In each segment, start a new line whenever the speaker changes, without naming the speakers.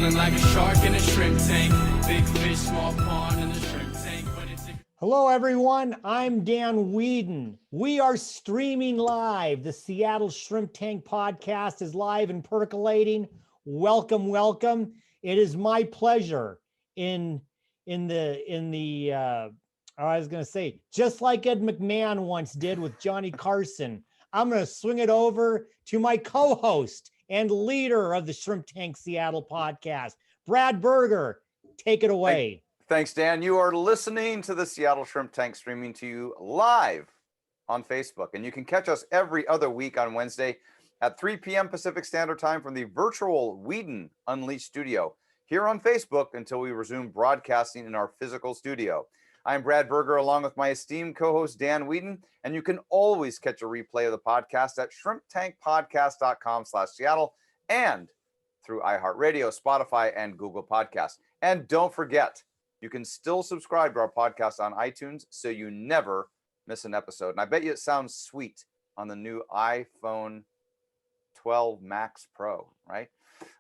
Feeling like a shark in a shrimp tank. Big fish, small pond in the shrimp tank.
Hello, everyone. I'm Dan Whedon. We are streaming live. The Seattle Shrimp Tank podcast is live and percolating. Welcome, welcome. It is my pleasure I was going to say, just like Ed McMahon once did with Johnny Carson, I'm going to swing it over to my co-host and leader of the Shrimp Tank Seattle podcast, Brad Berger. Take it away.
Thanks, Dan. You are listening to the Seattle Shrimp Tank, streaming to you live on Facebook. And you can catch us every other week on Wednesday at 3 p.m. Pacific Standard Time from the virtual Whedon Unleashed studio here on Facebook until we resume broadcasting in our physical studio. I'm Brad Berger, along with my esteemed co-host, Dan Whedon. And you can always catch a replay of the podcast at shrimptankpodcast.com/Seattle and through iHeartRadio, Spotify, and Google Podcasts. And don't forget, you can still subscribe to our podcast on iTunes so you never miss an episode. And I bet you it sounds sweet on the new iPhone 12 Max Pro, right?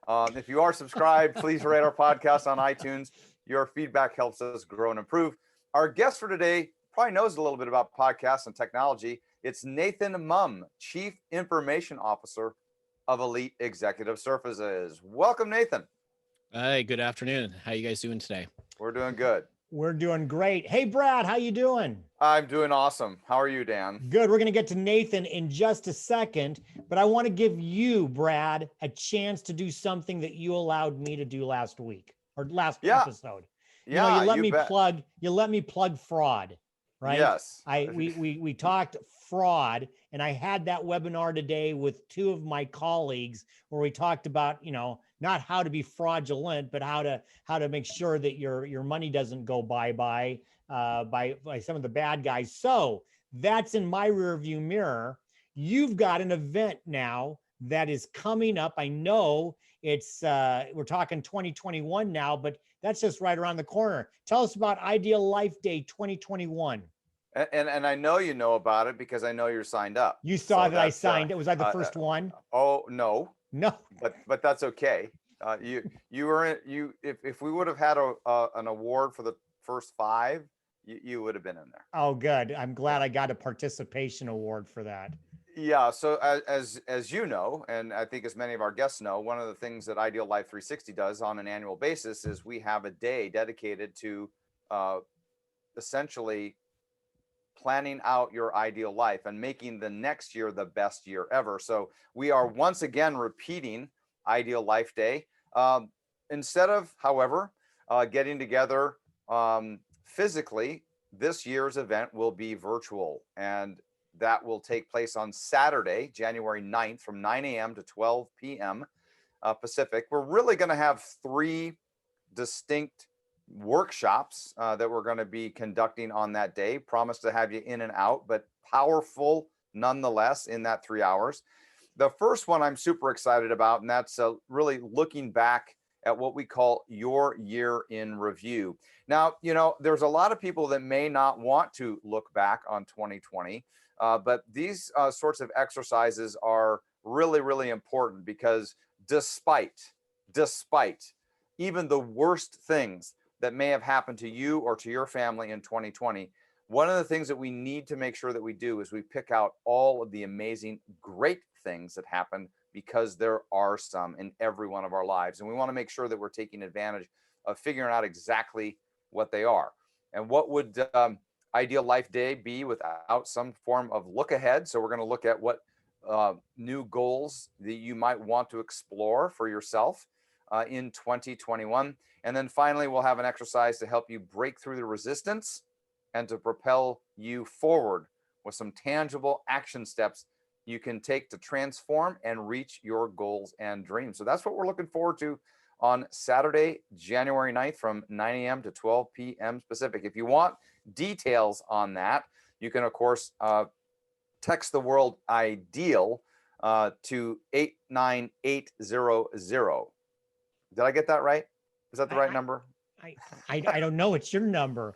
If you are subscribed, please rate our podcast on iTunes. Your feedback helps us grow and improve. Our guest for today probably knows a little bit about podcasts and technology. It's Nathan Mumm, Chief Information Officer of Elite Executive Services. Welcome, Nathan.
Hi, good afternoon. How you guys doing today?
We're doing good.
We're doing great. Hey, Brad, how you doing?
I'm doing awesome. How are you, Dan?
Good. We're going to get to Nathan in just a second, but I want to give you, Brad, a chance to do something that you allowed me to do last week or last episode.
Yeah,
you let me plug fraud, right?
Yes.
We talked fraud, and I had that webinar today with two of my colleagues where we talked about, not how to be fraudulent, but how to make sure that your money doesn't go by some of the bad guys. So that's in my rearview mirror. You've got an event now that is coming up. I know it's we're talking 2021 now, but that's just right around the corner. Tell us about Ideal Life Day 2021.
And I know you know about it because I know you're signed up.
You saw that I signed it. Was I the first one?
Oh, no.
No.
But that's okay. You were in, if we would have had an award for the first 5, you would have been in there.
Oh, good. I'm glad I got a participation award for that.
Yeah. So as you know, and I think as many of our guests know, one of the things that Ideal Life 360 does on an annual basis is we have a day dedicated to essentially planning out your ideal life and making the next year the best year ever. So we are once again repeating Ideal Life Day. Instead of, however, getting together physically, this year's event will be virtual, and that will take place on Saturday, January 9th from 9 a.m. to 12 p.m. Pacific. We're really going to have 3 distinct workshops that we're going to be conducting on that day. Promise to have you in and out, but powerful nonetheless in that 3 hours. The first one I'm super excited about, and that's really looking back at what we call your year in review. Now, there's a lot of people that may not want to look back on 2020, but these sorts of exercises are really, really important because despite even the worst things that may have happened to you or to your family in 2020, one of the things that we need to make sure that we do is we pick out all of the amazing, great things that happened, because there are some in every one of our lives. And we want to make sure that we're taking advantage of figuring out exactly what they are. And what would Ideal Life Day be without some form of look ahead? So we're going to look at what new goals that you might want to explore for yourself in 2021. And then finally, we'll have an exercise to help you break through the resistance and to propel you forward with some tangible action steps you can take to transform and reach your goals and dreams. So that's what we're looking forward to on Saturday, January 9th from 9 a.m. to 12 p.m. Pacific. If you want details on that, you can, of course, text the word IDEAL to 89800. Did I get that right? Is that the right number?
I don't know. It's your number.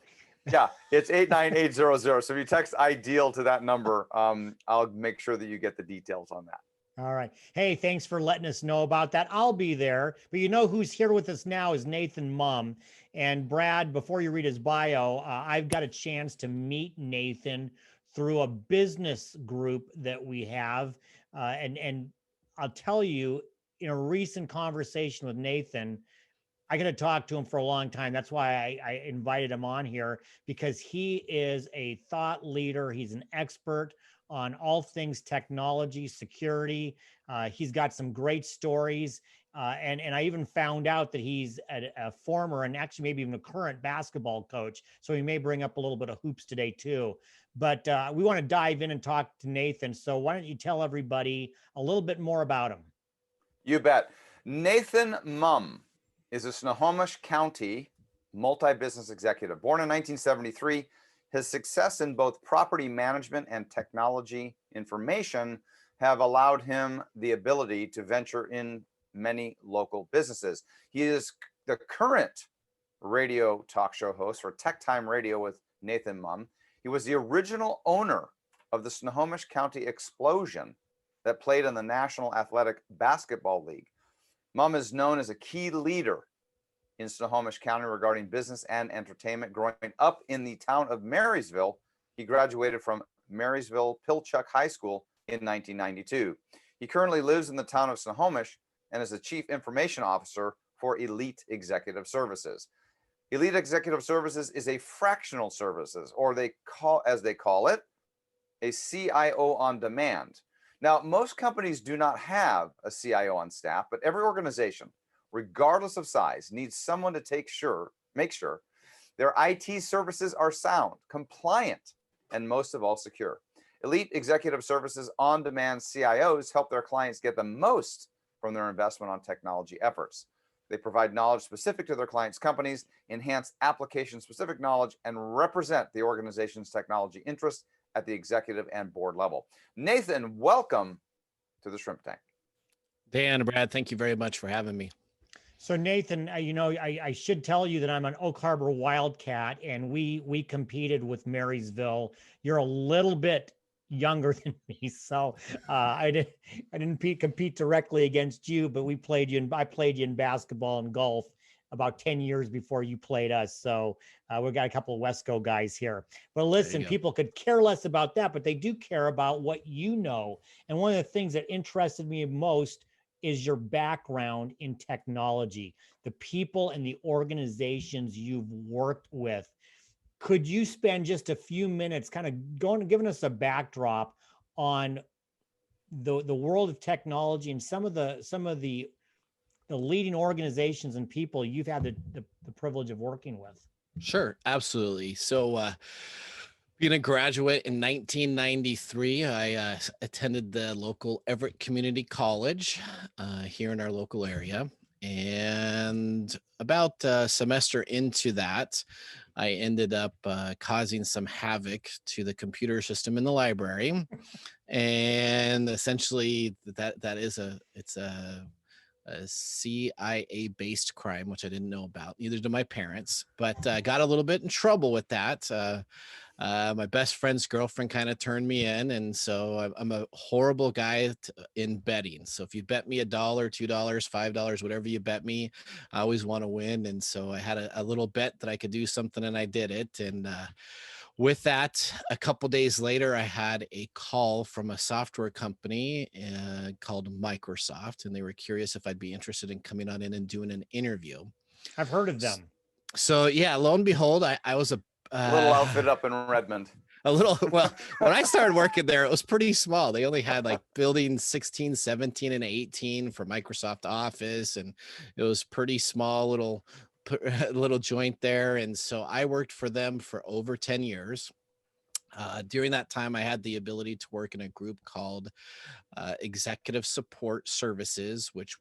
Yeah, it's 89800. So if you text IDEAL to that number, I'll make sure that you get the details on that.
All right. Hey, thanks for letting us know about that. I'll be there. But you know who's here with us now is Nathan Mumm. And Brad, before you read his bio, I've got a chance to meet Nathan through a business group that we have. And I'll tell you, in a recent conversation with Nathan, I got to talk to him for a long time. That's why I invited him on here, because he is a thought leader. He's an expert on all things technology, security. He's got some great stories. And I even found out that he's a former and actually maybe even a current basketball coach. So he may bring up a little bit of hoops today too. But we want to dive in and talk to Nathan. So why don't you tell everybody a little bit more about him?
You bet. Nathan Mumm is a Snohomish County multi-business executive. Born in 1973, his success in both property management and technology information have allowed him the ability to venture in many local businesses. He is the current radio talk show host for TechTime Radio with Nathan Mumm. He was the original owner of the Snohomish County Explosion that played in the National Athletic Basketball League. Mumm is known as a key leader in Snohomish County regarding business and entertainment. Growing up in the town of Marysville, he graduated from Marysville Pilchuck High School in 1992. He currently lives in the town of Snohomish and is the Chief Information Officer for Elite Executive Services. Elite Executive Services is a fractional services, or as they call it, a CIO on demand. Now, most companies do not have a CIO on staff, but every organization, regardless of size, needs someone to make sure their IT services are sound, compliant, and most of all, secure. Elite Executive Services on-demand CIOs help their clients get the most from their investment on technology efforts. They provide knowledge specific to their clients' companies, enhance application-specific knowledge, and represent the organization's technology interests at the executive and board level. Nathan, welcome to the Shrimp Tank.
Dan and Brad, thank you very much for having me.
So Nathan, I should tell you that I'm an Oak Harbor Wildcat, and we competed with Marysville. You're a little bit younger than me, so I didn't compete directly against you, but I played you in basketball and golf about 10 years before you played us. So we've got a couple of Wesco guys here. But listen, people could care less about that, but they do care about what you know. And one of the things that interested me most is your background in technology, the people and the organizations you've worked with. Could you spend just a few minutes kind of giving us a backdrop on the world of technology and some of the leading organizations and people you've had the privilege of working with?
Sure, absolutely. So being a graduate in 1993, I attended the local Everett Community College here in our local area. And about a semester into that, I ended up causing some havoc to the computer system in the library. And essentially it's a CIA-based crime, which I didn't know about, neither did my parents, but I got a little bit in trouble with that. My best friend's girlfriend kind of turned me in, and so I'm a horrible guy in betting. So if you bet me $1, $2, $5, whatever you bet me, I always want to win. And so I had a little bet that I could do something, and I did it. And with that, a couple days later, I had a call from a software company called Microsoft, and they were curious if I'd be interested in coming on in and doing an interview.
I've heard of them.
So yeah, lo and behold, I was a
little outfit up in Redmond.
Well, when I started working there, it was pretty small. They only had like buildings 16, 17, and 18 for Microsoft Office, and it was pretty small little joint there. And so I worked for them for over 10 years. During that time, I had the ability to work in a group called Executive Support Services, which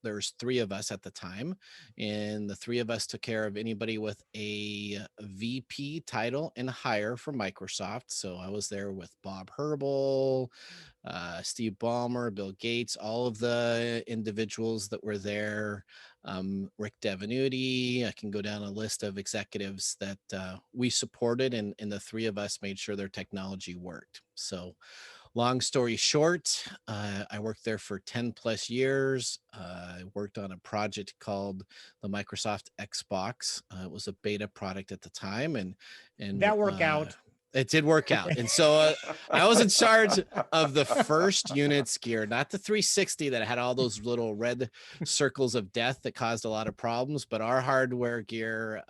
there's 3 of us at the time, and the 3 of us took care of anybody with a VP title and higher for Microsoft. So I was there with Bob Herbal, Steve Ballmer, Bill Gates, all of the individuals that were there, Rick Devenuti. I can go down a list of executives that we supported, and the 3 of us made sure their technology worked. So long story short, I worked there for 10 plus years. I worked on a project called the Microsoft Xbox. It was a beta product at the time, and
That work out.
it did work out. And so I was in charge of the first unit's gear, not the 360 that had all those little red circles of death that caused a lot of problems, but our hardware gear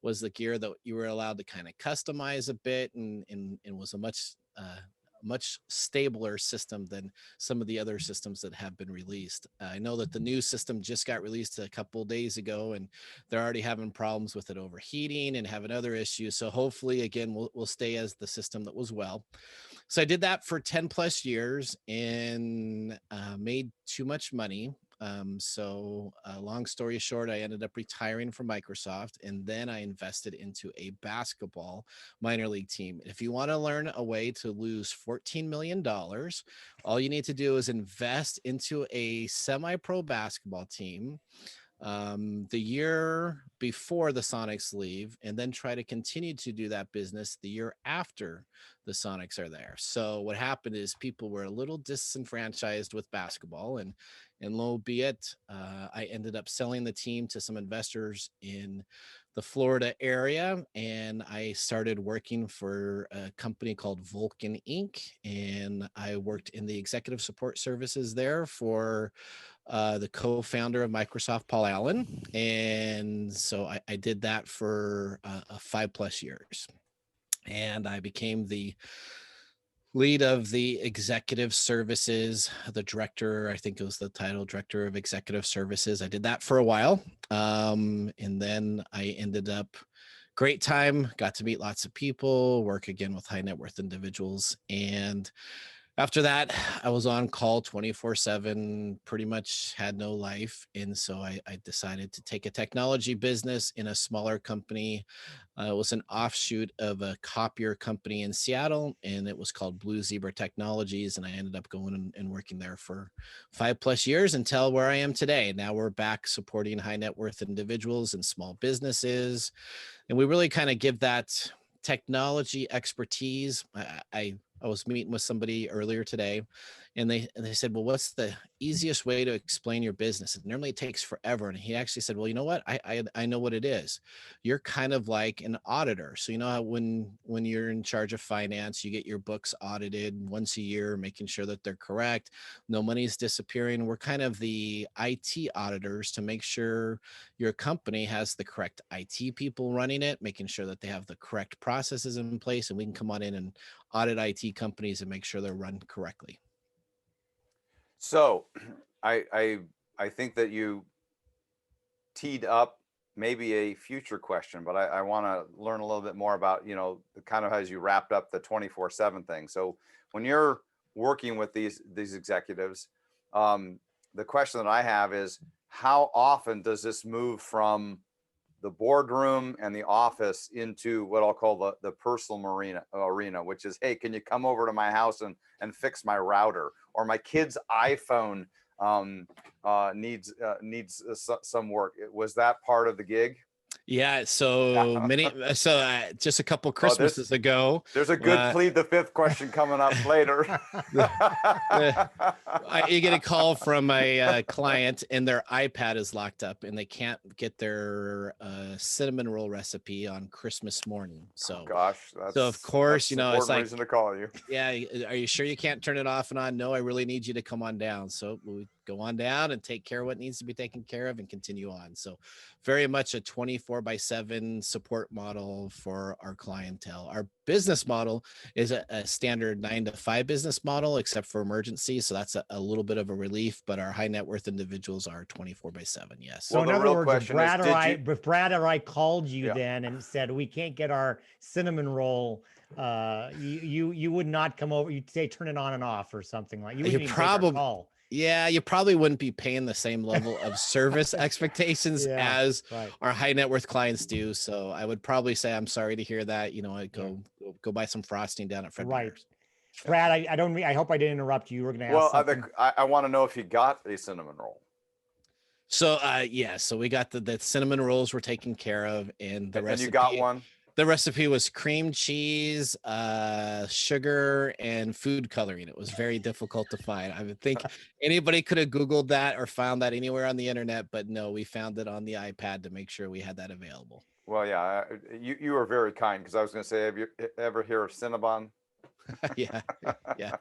was the gear that you were allowed to kind of customize a bit, and was a much stabler system than some of the other systems that have been released. I know that the new system just got released a couple days ago, and they're already having problems with it overheating and having other issues. So hopefully, again, we'll stay as the system that was well. So I did that for 10 plus years and made too much money. So long story short, I ended up retiring from Microsoft, and then I invested into a basketball minor league team. If you want to learn a way to lose $14 million, all you need to do is invest into a semi-pro basketball team the year before the Sonics leave, and then try to continue to do that business the year after the Sonics are there. So what happened is people were a little disenfranchised with basketball, and lo be it, I ended up selling the team to some investors in the Florida area, and I started working for a company called Vulcan Inc. And I worked in the executive support services there for the co-founder of Microsoft, Paul Allen. And so I did that for 5+ years. And I became the lead of the executive services, the director, I think it was the title, director of executive services. I did that for a while. And then I ended up, great time, got to meet lots of people, work again with high net worth individuals. And after that, I was on call 24/7, pretty much had no life. And so I decided to take a technology business in a smaller company. It was an offshoot of a copier company in Seattle, and it was called Blue Zebra Technologies. And I ended up going and working there for 5+ years until where I am today. Now we're back supporting high net worth individuals and small businesses. And we really kind of give that technology expertise. I was meeting with somebody earlier today, and they said, well, what's the easiest way to explain your business? And normally it takes forever. And he actually said, well, you know what? I know what it is. You're kind of like an auditor. So you know how when you're in charge of finance, you get your books audited once a year, making sure that they're correct. No money's disappearing. We're kind of the IT auditors to make sure your company has the correct IT people running it, making sure that they have the correct processes in place, and we can come on in and audit IT companies and make sure they're run correctly.
So I think that you teed up maybe a future question, but I want to learn a little bit more about, kind of as you wrapped up the 24/7 thing. So when you're working with these executives, the question that I have is, how often does this move from the boardroom and the office into what I'll call the personal arena, which is, hey, can you come over to my house and fix my router, or my kid's iPhone needs some work? Was that part of the gig?
Yeah. So just a couple Christmases ago,
there's a good plead the fifth question coming up later.
You get a call from a client, and their iPad is locked up, and they can't get their cinnamon roll recipe on Christmas morning. So,
gosh,
so of course, it's like,
reason to call you.
Yeah. Are you sure you can't turn it off and on? No, I really need you to come on down. So we go on down and take care of what needs to be taken care of and continue on. So very much a 24/7 support model for our clientele. Our business model is a standard 9-to-5 business model, except for emergency. So that's a little bit of a relief, but our high net worth individuals are 24/7. Yes.
So in other words, if Brad or I called you then and said, we can't get our cinnamon roll, you would not come over. You'd say, turn it on and off or something like. You wouldn't even take our call.
Yeah, you probably wouldn't be paying the same level of service expectations as our high net worth clients do. So I would probably say, I'm sorry to hear that. I'd go buy some frosting down at Fred Meyer's.
Brad, I hope I didn't interrupt you. You were going to ask something.
I want to know if you got a cinnamon roll.
So so we got the cinnamon rolls were taken care of, and the recipe.
And you got one?
The recipe was cream cheese, sugar, and food coloring. It was very difficult to find. I would think anybody could have Googled that or found that anywhere on the internet, but no, we found it on the iPad to make sure we had that available.
Well, yeah, you were very kind, because I was going to say, have you ever hear of Cinnabon?
Yeah, yeah.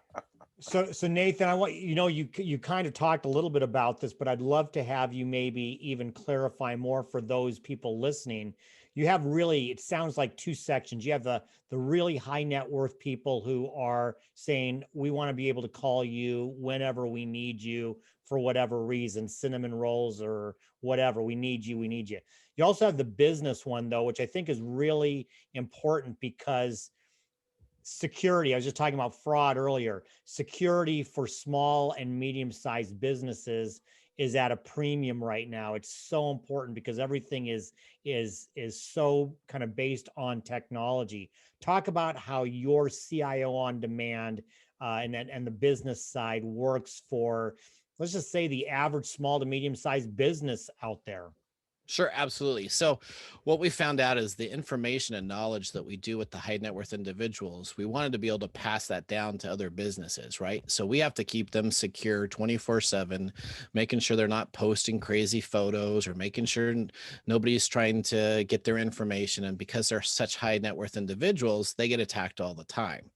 So Nathan, I want you kind of talked a little bit about this, but I'd love to have you maybe even clarify more for those people listening. You have really, it sounds like two sections. You have the really high net worth people who are saying, we want to be able to call you whenever we need you for whatever reason, cinnamon rolls or whatever. We need you. You also have the business one though, which I think is really important because security, I was just talking about fraud earlier. Security for small and medium-sized businesses is at a premium right now. It's so important because everything is so kind of based on technology. Talk about how your CIO on demand and the business side works for, let's just say, the average small to medium-sized business out there.
Sure, absolutely. So what we found out is the information and knowledge that we do with the high net worth individuals, we wanted to be able to pass that down to other businesses, right? So we have to keep them secure 24/7, making sure they're not posting crazy photos or making sure nobody's trying to get their information. And because they're such high net worth individuals, they get attacked all the time.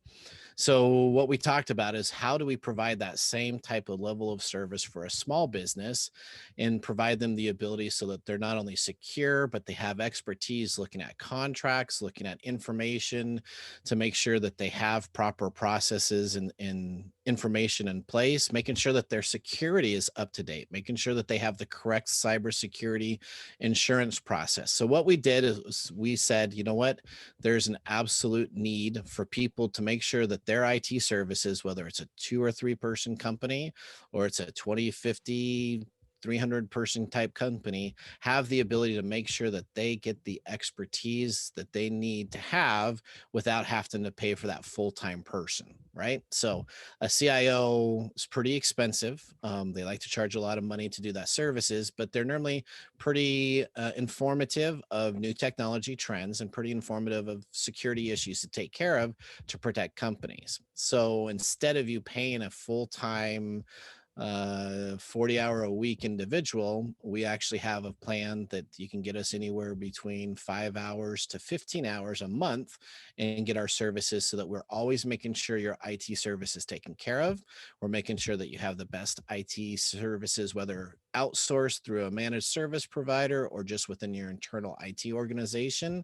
So what we talked about is how do we provide that same type of level of service for a small business and provide them the ability so that they're not only secure, but they have expertise looking at contracts, looking at information to make sure that they have proper processes and information in place, making sure that their security is up to date, making sure that they have the correct cybersecurity insurance process. So what we did is we said, you know what, there's an absolute need for people to make sure that their IT services, whether it's a 2 or 3 person company or it's a 20, 50, 300 person type company, have the ability to make sure that they get the expertise that they need to have without having to pay for that full-time person, right? So a CIO is pretty expensive. They like to charge a lot of money to do that services, but they're normally pretty informative of new technology trends and pretty informative of security issues to take care of to protect companies. So instead of you paying a full-time 40-hour-a-week individual, we actually have a plan that you can get us anywhere between 5 hours to 15 hours a month and get our services so that we're always making sure your IT service is taken care of. We're making sure that you have the best IT services, whether outsourced through a managed service provider or just within your internal IT organization,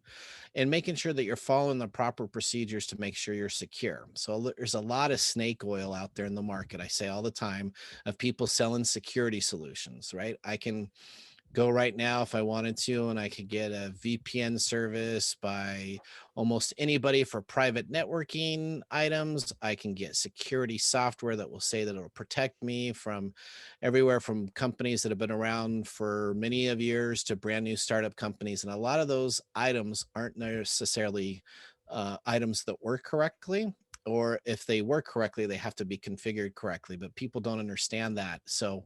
and making sure that you're following the proper procedures to make sure you're secure. So there's a lot of snake oil out there in the market, I say all the time, of people selling security solutions, right? I can go right now if I wanted to, and I could get a VPN service by almost anybody for private networking items. I can get security software that will say that it'll protect me from everywhere from companies that have been around for many of years to brand new startup companies. And a lot of those items aren't necessarily items that work correctly, or if they work correctly, they have to be configured correctly, but people don't understand that. So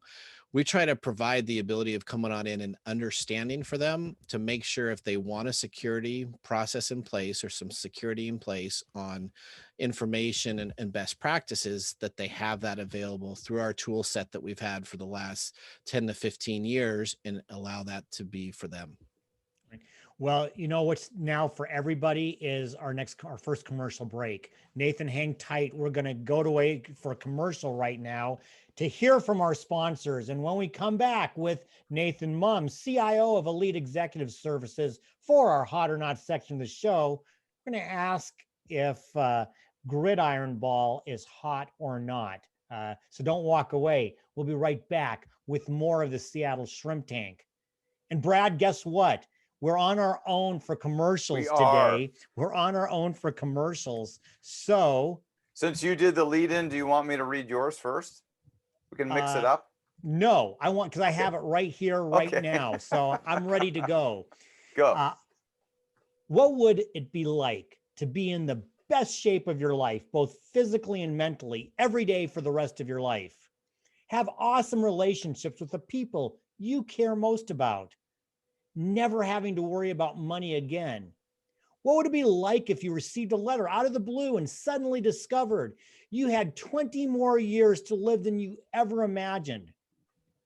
we try to provide the ability of coming on in and understanding for them to make sure if they want a security process in place or some security in place on information and best practices, that they have that available through our tool set that we've had for the last 10 to 15 years and allow that to be for them.
Well, you know what's now for everybody is our first commercial break. Nathan, hang tight. We're going to go for a commercial right now to hear from our sponsors. And when we come back with Nathan Mumm, CIO of Elite Executive Services, for our Hot or Not section of the show, we're going to ask if gridiron ball is hot or not. So don't walk away. We'll be right back with more of the Seattle Shrimp Tank. And Brad, guess what? We're on our own for commercials today. We're on our own for commercials. So
since you did the lead in, do you want me to read yours first? We can mix it up.
No, because I have it right here, right now. So I'm ready to go.
Go.
What would it be like to be in the best shape of your life, both physically and mentally, every day for the rest of your life? Have awesome relationships with the people you care most about. Never having to worry about money again. What would it be like if you received a letter out of the blue and suddenly discovered you had 20 more years to live than you ever imagined?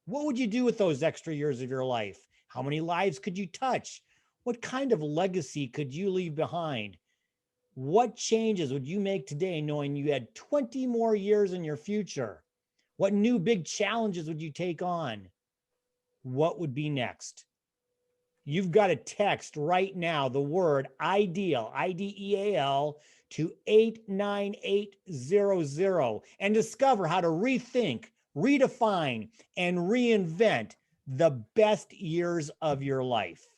What would you do with those extra years of your life? How many lives could you touch? What kind of legacy could you leave behind? What changes would you make today knowing you had 20 more years in your future? What new big challenges would you take on? What would be next? You've got to text right now the word ideal, IDEAL, to 89800 and discover how to rethink, redefine, and reinvent the best years of your life.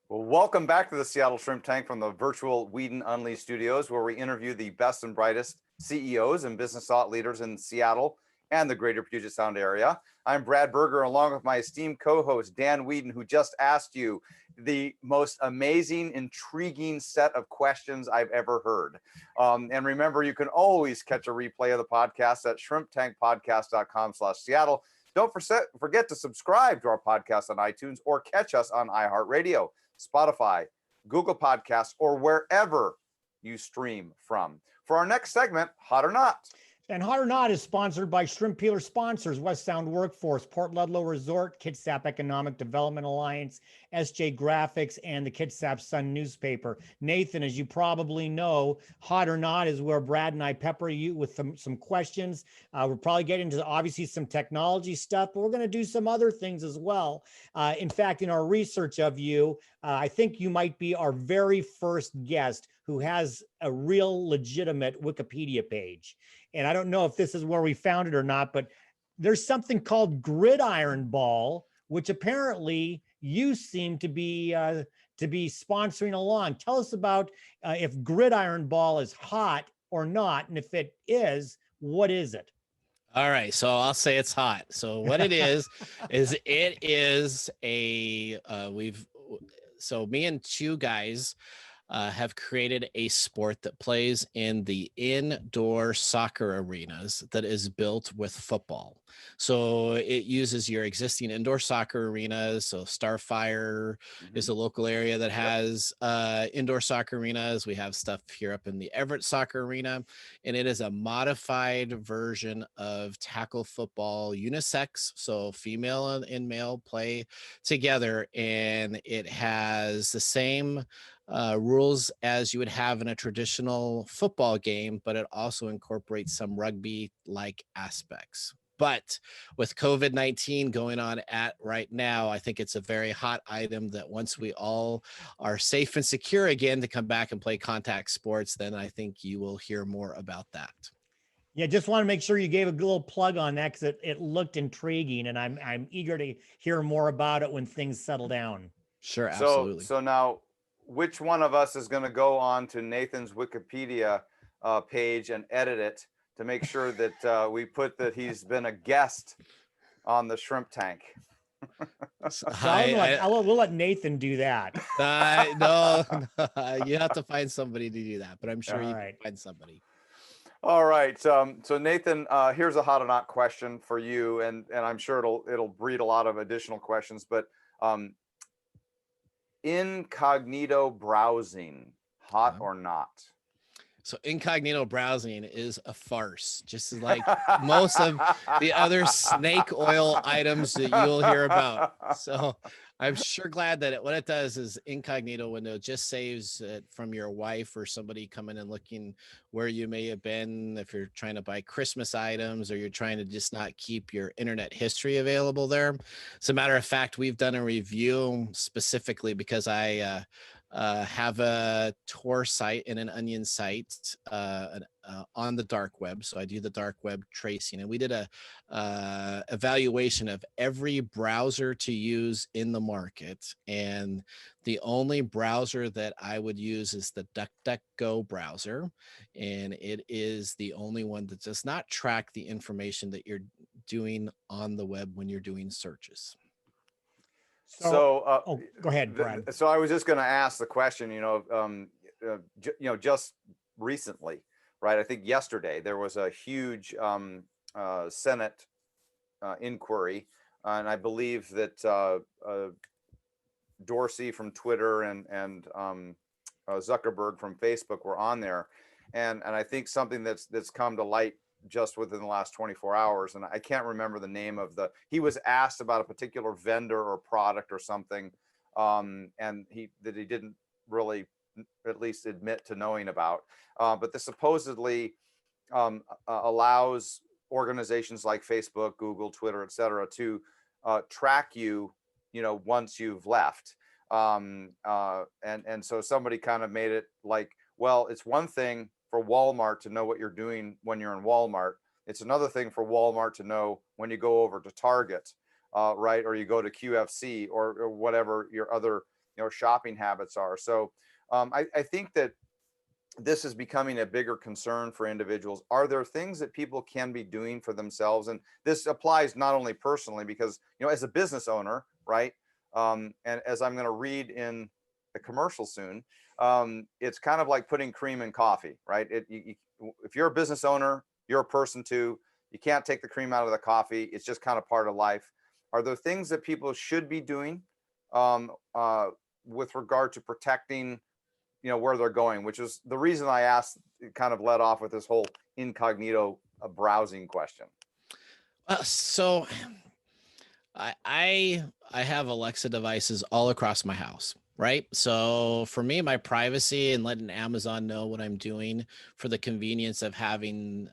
Well, welcome back to the Seattle Shrimp Tank from the virtual Whedon Unleashed studios, where we interview the best and brightest CEOs and business thought leaders in Seattle and the greater Puget Sound area. I'm Brad Berger, along with my esteemed co-host, Dan Whedon, who just asked you the most amazing, intriguing set of questions I've ever heard. And remember, you can always catch a replay of the podcast at shrimptankpodcast.com/Seattle. Don't forget to subscribe to our podcast on iTunes or catch us on iHeartRadio, Spotify, Google Podcasts, or wherever you stream from. For our next segment, Hot or Not.
And Hot or Not is sponsored by Shrimp Peeler sponsors, West Sound Workforce, Port Ludlow Resort, Kitsap Economic Development Alliance, SJ Graphics, and the Kitsap Sun newspaper. Nathan, as you probably know, Hot or Not is where Brad and I pepper you with some questions. We'll probably get into obviously some technology stuff, but we're going to do some other things as well. In fact, in our research of you, I think you might be our very first guest who has a real legitimate Wikipedia page. And I don't know if this is where we found it or not, but there's something called gridiron ball, which apparently you seem to be sponsoring along. Tell us about if gridiron ball is hot or not, and if it is, what is it?
All right, so I'll say it's hot. So what it is it is a so me and two guys have created a sport that plays in the indoor soccer arenas that is built with football. So it uses your existing indoor soccer arenas. So Starfire is a local area that has indoor soccer arenas. We have stuff here up in the Everett soccer arena, and it is a modified version of tackle football, unisex. So female and male play together, and it has the same rules as you would have in a traditional football game, but it also incorporates some rugby-like aspects. But with COVID-19 going on at right now, I think it's a very hot item that once we all are safe and secure again to come back and play contact sports, then I think you will hear more about that.
Yeah, just want to make sure you gave a little plug on that because it looked intriguing, and I'm eager to hear more about it when things settle down.
Sure, absolutely.
So now, which one of us is going to go on to Nathan's Wikipedia page and edit it to make sure that we put that he's been a guest on the Shrimp Tank?
We'll let Nathan do that.
No, you have to find somebody to do that, but I'm sure you can find somebody.
All right. So Nathan, here's a hot or not question for you, and I'm sure it'll breed a lot of additional questions, but incognito browsing, hot or not?
So incognito browsing is a farce, just like most of the other snake oil items that you'll hear about. So I'm sure glad that what it does is incognito window just saves it from your wife or somebody coming and looking where you may have been if you're trying to buy Christmas items or you're trying to just not keep your internet history available there. As a matter of fact, we've done a review specifically because I have a Tor site and an Onion site on the dark web. So I do the dark web tracing, and we did a evaluation of every browser to use in the market. And the only browser that I would use is the DuckDuckGo browser. And it is the only one that does not track the information that you're doing on the web when you're doing searches.
So go ahead, Brad.
So I was just going to ask the question, just recently, right? I think yesterday there was a huge Senate inquiry, and I believe that Dorsey from Twitter and Zuckerberg from Facebook were on there, and I think something that's come to light just within the last 24 hours, and I can't remember the name of he was asked about a particular vendor or product or something, and he didn't really at least admit to knowing about, but this supposedly allows organizations like Facebook, Google, Twitter, etc., to track you, once you've left. And so somebody kind of made it like, well, it's one thing for Walmart to know what you're doing when you're in Walmart. It's another thing for Walmart to know when you go over to Target, right? Or you go to QFC or whatever your other, shopping habits are. So I think that this is becoming a bigger concern for individuals. Are there things that people can be doing for themselves? And this applies not only personally, because, as a business owner, right? And as I'm going to read in a commercial soon, it's kind of like putting cream in coffee, right? If you're a business owner, you're a person too. You can't take the cream out of the coffee. It's just kind of part of life. Are there things that people should be doing with regard to protecting, where they're going, which is the reason I asked, kind of led off with this whole incognito browsing question.
So I have Alexa devices all across my house, right? So for me, my privacy and letting Amazon know what I'm doing, for the convenience of having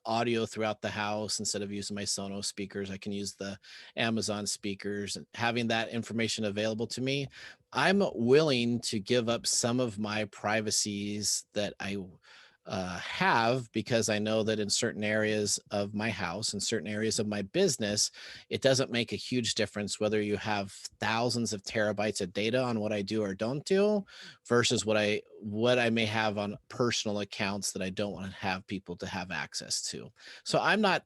audio throughout the house, instead of using my Sonos speakers, I can use the Amazon speakers, and having that information available to me. I'm willing to give up some of my privacies that I have, because I know that in certain areas of my house and certain areas of my business, it doesn't make a huge difference whether you have thousands of terabytes of data on what I do or don't do versus what I may have on personal accounts that I don't want to have people to have access to. So I'm not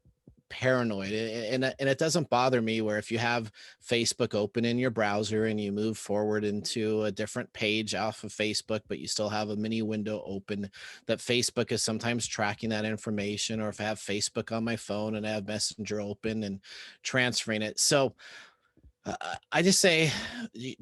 paranoid, and it doesn't bother me where if you have Facebook open in your browser and you move forward into a different page off of Facebook, but you still have a mini window open, that Facebook is sometimes tracking that information. Or if I have Facebook on my phone and I have Messenger open and transferring it. So I just say,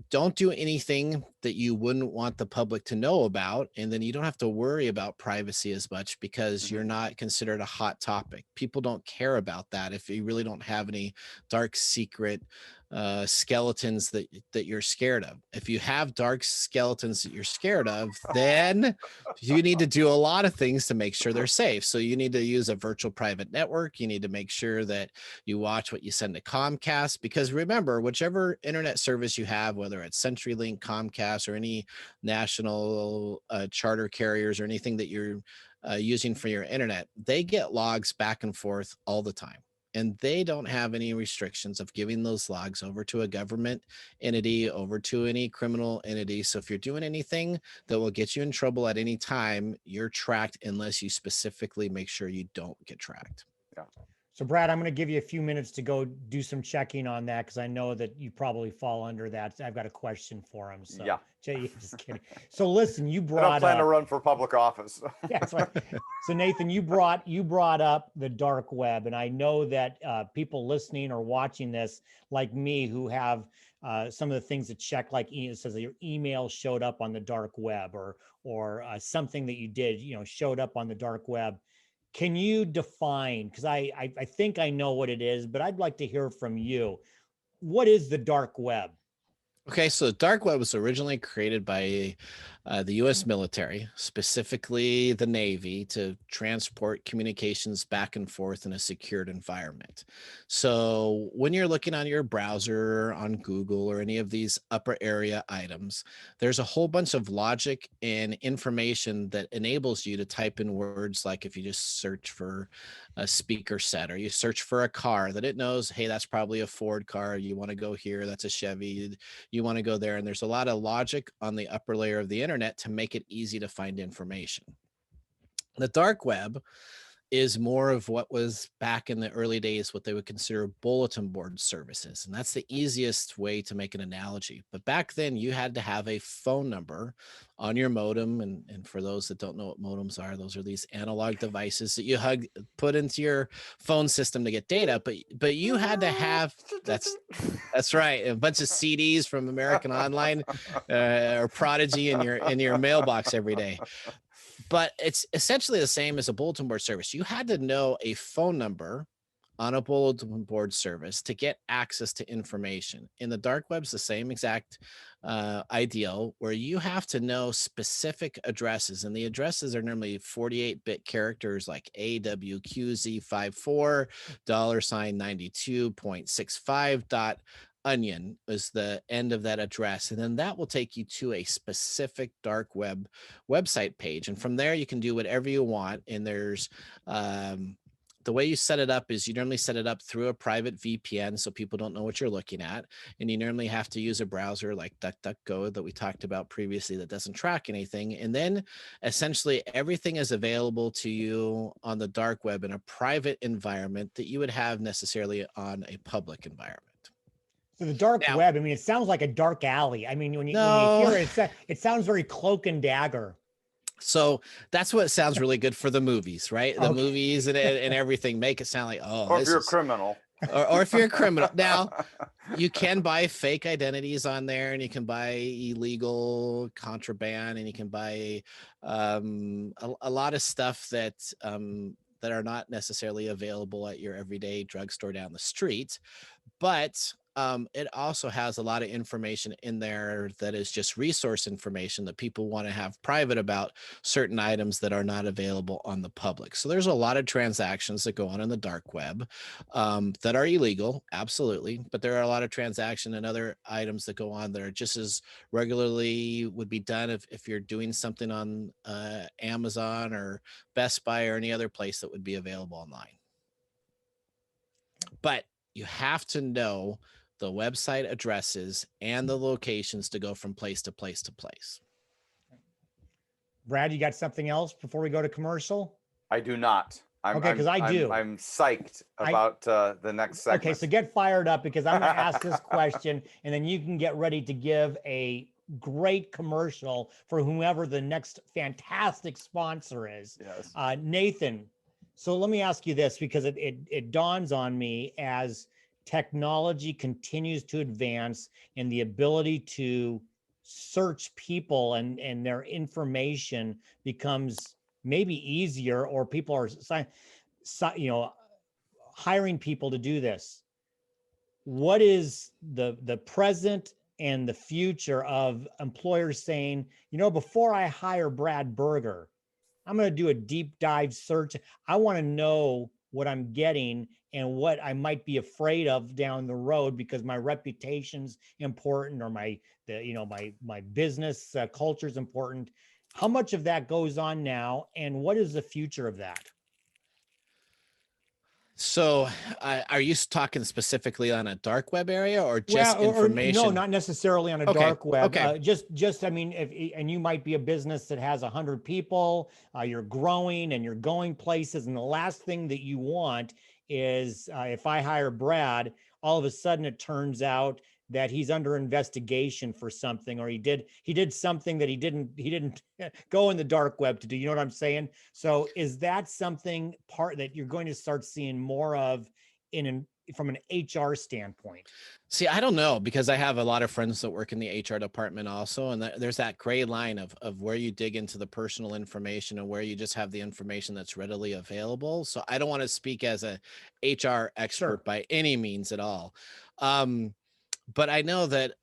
don't do anything that you wouldn't want the public to know about. And then you don't have to worry about privacy as much, because you're not considered a hot topic. People don't care about that if you really don't have any dark secret skeletons that you're scared of. If you have dark skeletons that you're scared of, then you need to do a lot of things to make sure they're safe. So you need to use a virtual private network. You need to make sure that you watch what you send to Comcast, because remember, whichever internet service you have, whether it's CenturyLink, Comcast, or any national charter carriers, or anything that you're using for your internet, they get logs back and forth all the time. And they don't have any restrictions of giving those logs over to a government entity, over to any criminal entity. So if you're doing anything that will get you in trouble at any time, you're tracked, unless you specifically make sure you don't get tracked.
Yeah.
So Brad, I'm going to give you a few minutes to go do some checking on that, because I know that you probably fall under that. I've got a question for him. So
yeah,
just kidding. So listen, you
I
brought
don't plan
up,
to run for public office.
yeah, that's right. So Nathan, you brought up the dark web, and I know that people listening or watching this, like me, who have some of the things that check, like it says that your email showed up on the dark web, or something that you did, showed up on the dark web. Can you define, because I think I know what it is, but I'd like to hear from you. What is the dark web?
Okay, so the dark web was originally created by the U.S. military, specifically the Navy, to transport communications back and forth in a secured environment. So when you're looking on your browser, on Google, or any of these upper area items, there's a whole bunch of logic and information that enables you to type in words, like if you just search for a speaker set, or you search for a car, that it knows, hey, that's probably a Ford car. You want to go here, that's a Chevy. You want to go there. And there's a lot of logic on the upper layer of the internet to make it easy to find information. The dark web is more of what was back in the early days, what they would consider bulletin board services. And that's the easiest way to make an analogy. But back then you had to have a phone number on your modem. And for those that don't know what modems are, those are these analog devices that you put into your phone system to get data. But you had to have, that's right, a bunch of CDs from American Online or Prodigy in your mailbox every day. But it's essentially the same as a bulletin board service. You had to know a phone number on a bulletin board service to get access to information. In the dark web's the same exact ideal, where you have to know specific addresses, and the addresses are normally 48-bit characters like AWQZ54 $92.65 onion is the end of that address, and then that will take you to a specific dark web website page, and from there you can do whatever you want. And there's the way you set it up is you normally set it up through a private VPN so people don't know what you're looking at, and you normally have to use a browser like DuckDuckGo that we talked about previously that doesn't track anything. And then essentially everything is available to you on the dark web in a private environment that you would have necessarily on a public environment.
So the dark web, I mean, it sounds like a dark alley. I mean, when you hear it, it sounds very cloak and dagger.
So that's what sounds really good for the movies, right? The movies and everything make it sound like,
or if you're a criminal.
Or if you're a criminal. Now, you can buy fake identities on there, and you can buy illegal contraband, and you can buy a lot of stuff that are not necessarily available at your everyday drugstore down the street. But it also has a lot of information in there that is just resource information that people want to have private about certain items that are not available on the public. So there's a lot of transactions that go on in the dark web that are illegal, absolutely. But there are a lot of transactions and other items that go on that are just as regularly would be done if you're doing something on Amazon or Best Buy or any other place that would be available online. But you have to know the website addresses and the locations to go from place to place to place.
Brad, you got something else before we go to commercial?
I do not.
Because I do.
I'm psyched about the next segment.
Okay, so get fired up, because I'm going to ask this question, and then you can get ready to give a great commercial for whomever the next fantastic sponsor is.
Yes.
Nathan, so let me ask you this, because it dawns on me as technology continues to advance and the ability to search people and their information becomes maybe easier, or people are hiring people to do this. What is the present and the future of employers saying, before I hire Brad Berger, I'm going to do a deep dive search. I want to know what I'm getting and what I might be afraid of down the road, because my reputation's important, or my business culture is important. How much of that goes on now, and what is the future of that?
So are you talking specifically on a dark web area, or just information?
No, not necessarily on a dark web.
Okay.
Just, I mean, and you might be a business that has 100 people, you're growing and you're going places. And the last thing that you want is if I hire Brad, all of a sudden it turns out that he's under investigation for something, or he did something that he didn't go in the dark web to do. You know what I'm saying? So is that something that you're going to start seeing more of from an HR standpoint?
See, I don't know, because I have a lot of friends that work in the HR department also. And there's that gray line of where you dig into the personal information and where you just have the information that's readily available. So I don't want to speak as a HR expert by any means at all. But I know that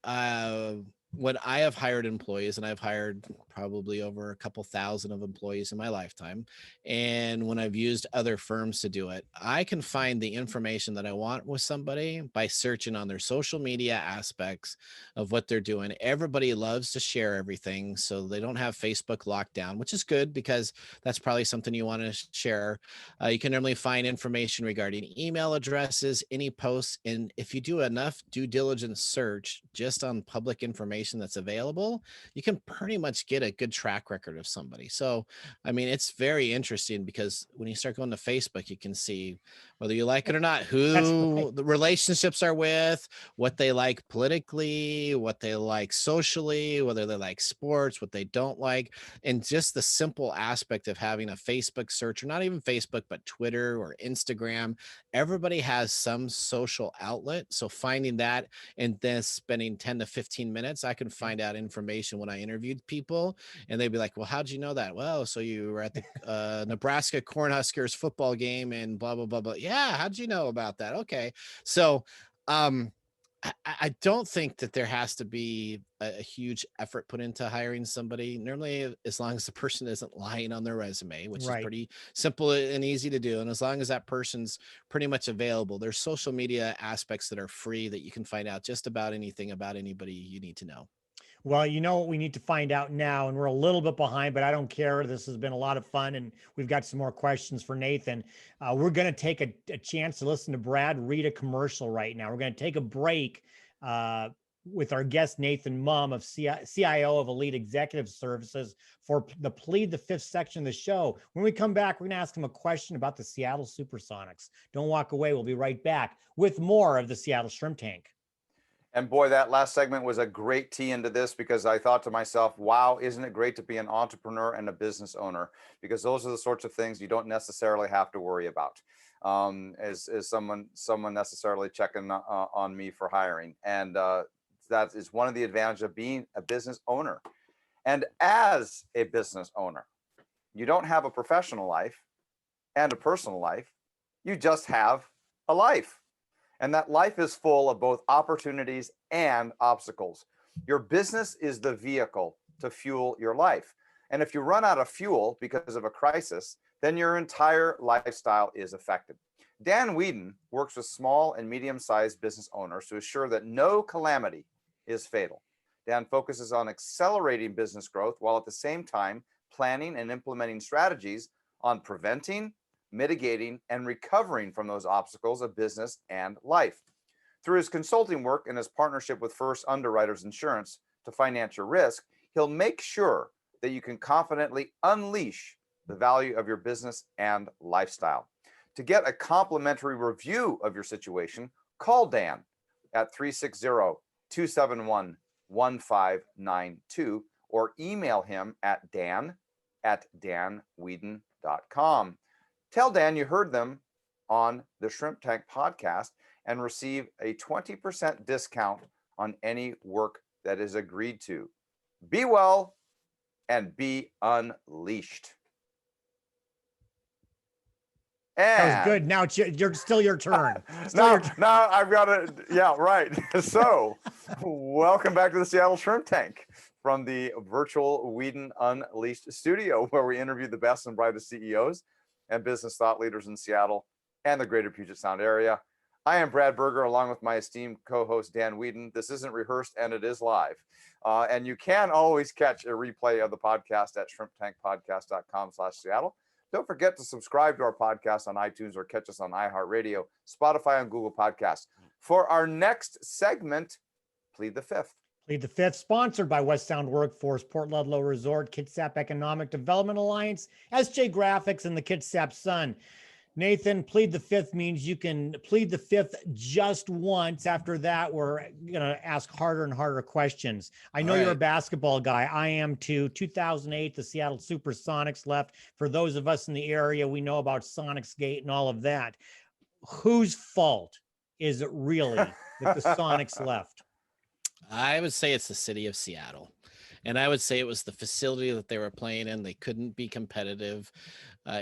when I have hired employees, and I've hired probably over a couple thousand of employees in my lifetime, and when I've used other firms to do it, I can find the information that I want with somebody by searching on their social media aspects of what they're doing. Everybody loves to share everything, so they don't have Facebook locked down, which is good, because that's probably something you want to share. You can normally find information regarding email addresses, any posts, and if you do enough due diligence search just on public information that's available, you can pretty much get a good track record of somebody. So, I mean, it's very interesting because when you start going to Facebook, you can see whether you like it or not, who the relationships are with, what they like politically, what they like socially, whether they like sports, what they don't like. And just the simple aspect of having a Facebook search, or not even Facebook, but Twitter or Instagram, everybody has some social outlet. So finding that and then spending 10 to 15 minutes, I can find out information when I interviewed people and they'd be like, well, how'd you know that? Well, so you were at the Nebraska Cornhuskers football game and blah, blah, blah, blah. Yeah. How'd you know about that? Okay. So, I don't think that there has to be a huge effort put into hiring somebody. Normally, as long as the person isn't lying on their resume, which is pretty simple and easy to do, and as long as that person's pretty much available, there's social media aspects that are free that you can find out just about anything about anybody you need to know.
Well, you know what we need to find out now, and we're a little bit behind, but I don't care. This has been a lot of fun, and we've got some more questions for Nathan. We're going to take a chance to listen to Brad read a commercial right now. We're going to take a break with our guest, Nathan Mumm of CIO of Elite Executive Services for the Plead the Fifth section of the show. When we come back, we're going to ask him a question about the Seattle Supersonics. Don't walk away. We'll be right back with more of the Seattle Shrimp Tank.
And boy, that last segment was a great tee into this, because I thought to myself, wow, isn't it great to be an entrepreneur and a business owner? Because those are the sorts of things you don't necessarily have to worry about as someone necessarily checking on me for hiring. And that is one of the advantages of being a business owner. And as a business owner, you don't have a professional life and a personal life. You just have a life. And that life is full of both opportunities and obstacles. Your business is the vehicle to fuel your life. And if you run out of fuel because of a crisis, then your entire lifestyle is affected. Dan Whedon works with small and medium-sized business owners to assure that no calamity is fatal. Dan focuses on accelerating business growth while at the same time planning and implementing strategies on preventing, mitigating, and recovering from those obstacles of business and life. Through his consulting work and his partnership with First Underwriters Insurance to finance your risk, he'll make sure that you can confidently unleash the value of your business and lifestyle. To get a complimentary review of your situation, call Dan at 360-271-1592 or email him at dan@danwhedon.com. Tell Dan you heard them on the Shrimp Tank podcast and receive a 20% discount on any work that is agreed to. Be well and be unleashed. And
that was good. Now you're still your turn.
Now I've got to, yeah, right. So welcome back to the Seattle Shrimp Tank from the virtual Whedon Unleashed studio, where we interview the best and brightest CEOs and business thought leaders in Seattle and the greater Puget Sound area. I am Brad Berger, along with my esteemed co-host Dan Whedon. This isn't rehearsed and it is live. And you can always catch a replay of the podcast at shrimptankpodcast.com/Seattle. Don't forget to subscribe to our podcast on iTunes or catch us on iHeartRadio, Spotify, and Google Podcasts. For our next segment, Plead the Fifth.
Plead the Fifth, sponsored by West Sound Workforce, Port Ludlow Resort, Kitsap Economic Development Alliance, SJ Graphics, and the Kitsap Sun. Nathan, plead the fifth means you can plead the fifth just once. After that, we're going to ask harder and harder questions. I know you're a basketball guy. I am too. 2008, the Seattle Supersonics left. For those of us in the area, we know about Sonics Gate and all of that. Whose fault is it really that the Sonics left?
I would say it's the city of Seattle. And I would say it was the facility that they were playing in. They couldn't be competitive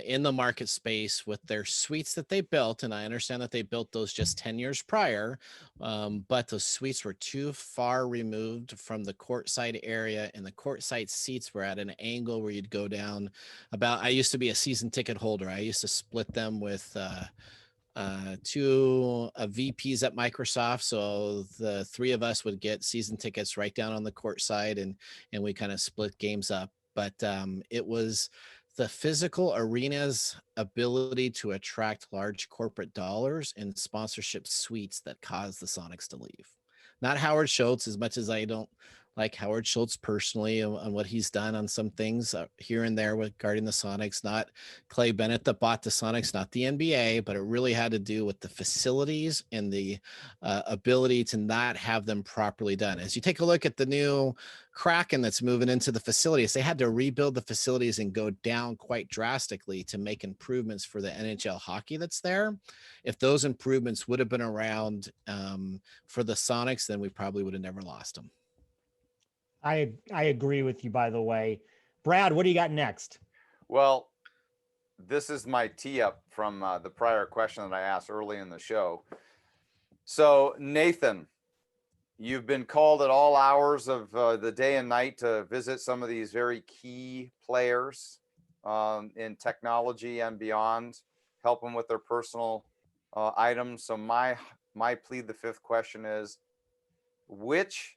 in the market space with their suites that they built. And I understand that they built those just 10 years prior, but those suites were too far removed from the courtside area, and the courtside seats were at an angle where you'd go down about, I used to be a season ticket holder. I used to split them with two VPs at Microsoft. So the three of us would get season tickets right down on the court side, and we kind of split games up. But it was the physical arena's ability to attract large corporate dollars and sponsorship suites that caused the Sonics to leave. Not Howard Schultz, as much as I don't like Howard Schultz personally on what he's done on some things here and there regarding the Sonics, not Clay Bennett that bought the Sonics, not the NBA, but it really had to do with the facilities and the ability to not have them properly done. As you take a look at the new Kraken that's moving into the facilities, they had to rebuild the facilities and go down quite drastically to make improvements for the NHL hockey that's there. If those improvements would have been around for the Sonics, then we probably would have never lost them.
I agree with you, by the way. Brad, what do you got next?
Well, this is my tee up from the prior question that I asked early in the show. So, Nathan, you've been called at all hours of the day and night to visit some of these very key players in technology and beyond, help them with their personal items. So my plead the fifth question is, which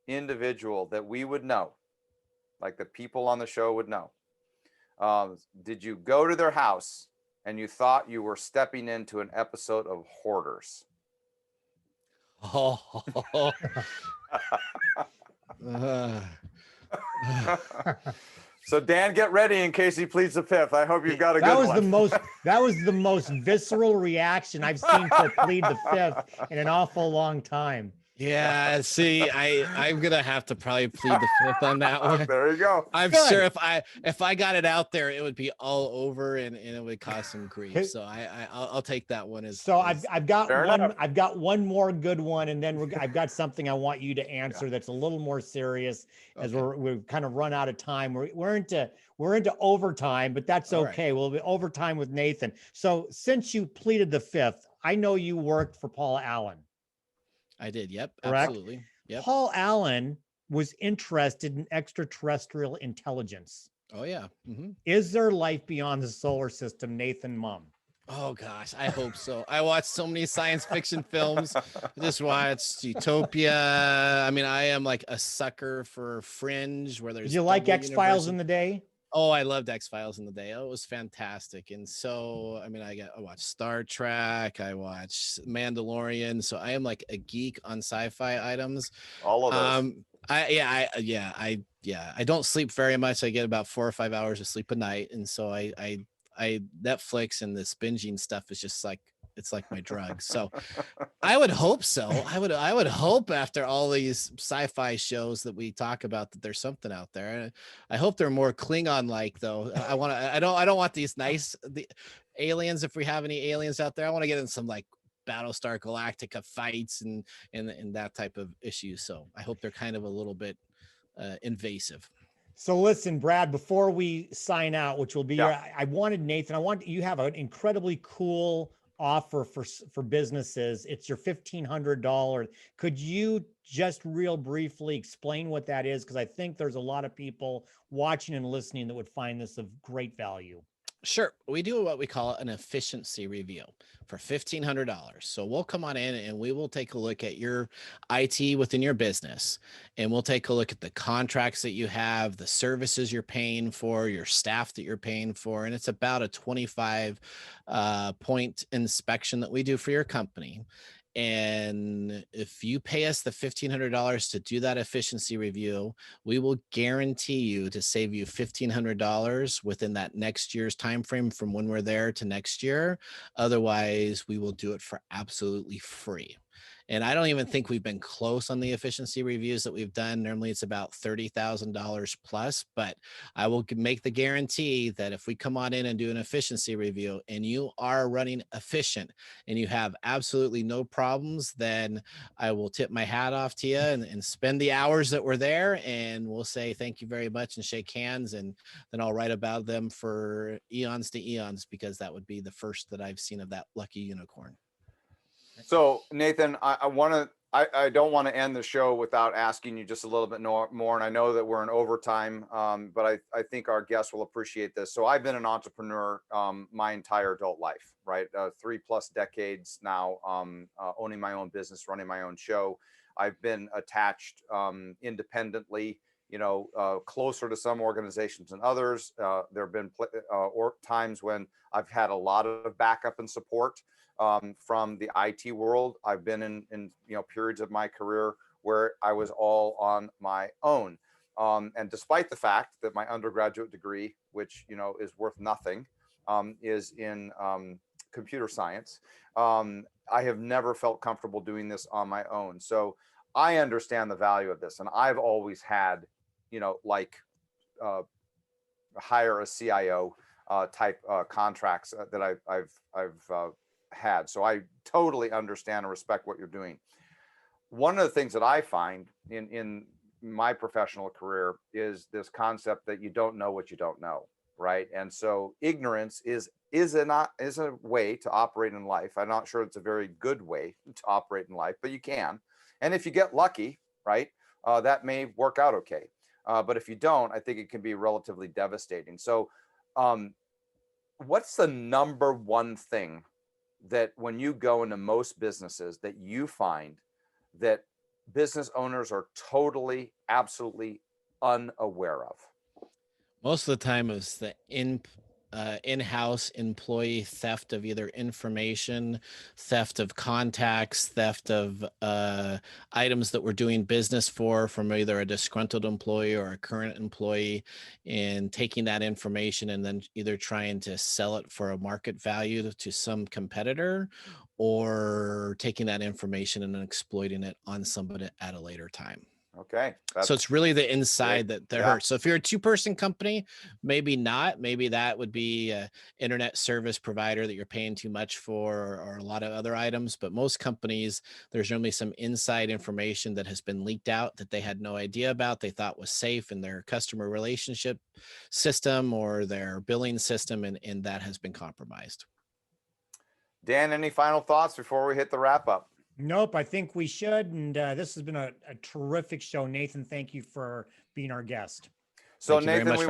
individual that we would know, like the people on the show would know, did you go to their house and you thought you were stepping into an episode of Hoarders?
Oh.
So Dan, get ready in case he pleads the fifth. I hope you've got a good one.
That was the most visceral reaction I've seen for plead the fifth in an awful long time.
Yeah, see, I'm gonna have to probably plead the fifth on that one.
There you go.
I'm sure if I got it out there, it would be all over and it would cause some grief. So I'll take that one as.
So I've got one.
enough.
I've got one more good one, and then I've got something I want you to answer that's a little more serious, as we've kind of run out of time. We're into overtime, but that's okay. Right. We'll be overtime with Nathan. So since you pleaded the fifth, I know you worked for Paul Allen.
I did. Yep.
Correct?
Absolutely. Yep.
Paul Allen was interested in extraterrestrial intelligence.
Oh yeah. Mm-hmm.
Is there life beyond the solar system, Nathan Mumm?
Oh gosh, I hope so. I watched so many science fiction films. I just watched Utopia. I mean, I am like a sucker for Fringe, where there's.
Did you like X-Files in the day?
Oh, I loved X-Files in the day. Oh, it was fantastic. And so, I mean, I watched Star Trek, I watched Mandalorian. So I am like a geek on sci-fi items.
All of those.
I don't sleep very much. I get about 4 or 5 hours of sleep a night. And so I Netflix and this binging stuff is just like, it's like my drug. So I would hope so. I would hope after all these sci-fi shows that we talk about that there's something out there. I hope they're more Klingon-like though. I don't want these the aliens. If we have any aliens out there, I want to get in some like Battlestar Galactica fights and that type of issue. So I hope they're kind of a little bit invasive.
So listen, Brad, before we sign out, which will be I wanted Nathan, you have an incredibly cool offer for businesses. It's your $1,500. Could you just real briefly explain what that is? Because I think there's a lot of people watching and listening that would find this of great value.
Sure. We do what we call an efficiency review for $1,500. So we'll come on in and we will take a look at your IT within your business, and we'll take a look at the contracts that you have, the services you're paying for, your staff that you're paying for. And it's about a 25 point inspection that we do for your company. And if you pay us the $1,500 to do that efficiency review, we will guarantee you to save you $1,500 within that next year's time frame from when we're there to next year. Otherwise, we will do it for absolutely free. And I don't even think we've been close on the efficiency reviews that we've done. Normally it's about $30,000 plus, but I will make the guarantee that if we come on in and do an efficiency review and you are running efficient and you have absolutely no problems, then I will tip my hat off to you and spend the hours that were there, and we'll say thank you very much and shake hands, and then I'll write about them for eons to eons, because that would be the first that I've seen of that lucky unicorn.
So Nathan, I don't want to end the show without asking you just a little bit more. And I know that we're in overtime, but I think our guests will appreciate this. So I've been an entrepreneur my entire adult life, right? 3+ decades now, owning my own business, running my own show. I've been attached independently, closer to some organizations than others. There have been times when I've had a lot of backup and support from the IT world. I've been in periods of my career where I was all on my own. And despite the fact that my undergraduate degree, which, you know, is worth nothing, is in computer science, I have never felt comfortable doing this on my own. So I understand the value of this. And I've always had, you know, like hire a CIO type contracts that I've had. So I totally understand and respect what you're doing. One of the things that I find in my professional career is this concept that you don't know what you don't know, right? And so ignorance is a way to operate in life. I'm not sure it's a very good way to operate in life, but you can. And if you get lucky, right, that may work out okay. But if you don't, I think it can be relatively devastating. So what's the number one thing that when you go into most businesses that you find that business owners are totally, absolutely unaware of?
Most of the time is the in-house employee theft of either information, theft of contacts, theft of items that we're doing business from either a disgruntled employee or a current employee, and taking that information and then either trying to sell it for a market value to some competitor, or taking that information and then exploiting it on somebody at a later time.
Okay.
So it's really the inside
great.
that hurts. So if you're a two-person company, maybe not. Maybe that would be an internet service provider that you're paying too much for, or a lot of other items. But most companies, there's normally some inside information that has been leaked out that they had no idea about, they thought was safe in their customer relationship system or their billing system, and that has been compromised.
Dan, any final thoughts before we hit the wrap up?
Nope, I think we should. And this has been a terrific show. Nathan, thank you for being our guest.
So Nathan, we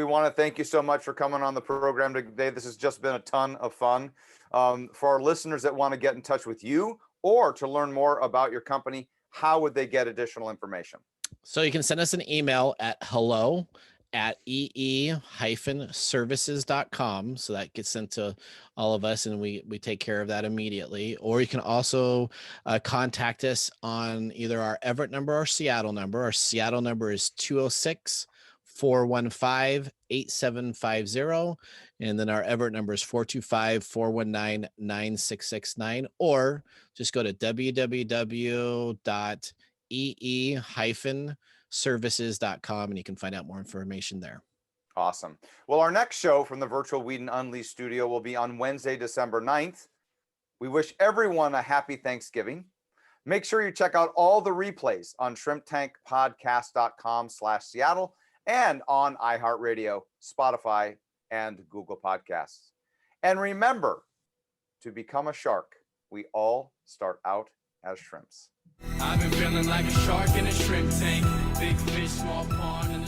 want to thank you so much for coming on the program today. This has just been a ton of fun. For our listeners that want to get in touch with you or to learn more about your company, how would they get additional information?
So you can send us an email at hello@ee-services.com. So that gets sent to all of us, and we take care of that immediately. Or you can also contact us on either our Everett number or Seattle number. Our Seattle number is 206-415-8750. And then our Everett number is 425-419-9669. Or just go to www.ee-services.com and you can find out more information there.
Awesome. Well, our next show from the virtual Whedon Unleashed studio will be on Wednesday, December 9th. We wish everyone a happy Thanksgiving. Make sure you check out all the replays on shrimptankpodcast.com/Seattle and on iHeartRadio, Spotify, and Google Podcasts. And remember, to become a shark, we all start out as shrimps.
I've been feeling like a shark in a shrimp tank. Big fish, small pond.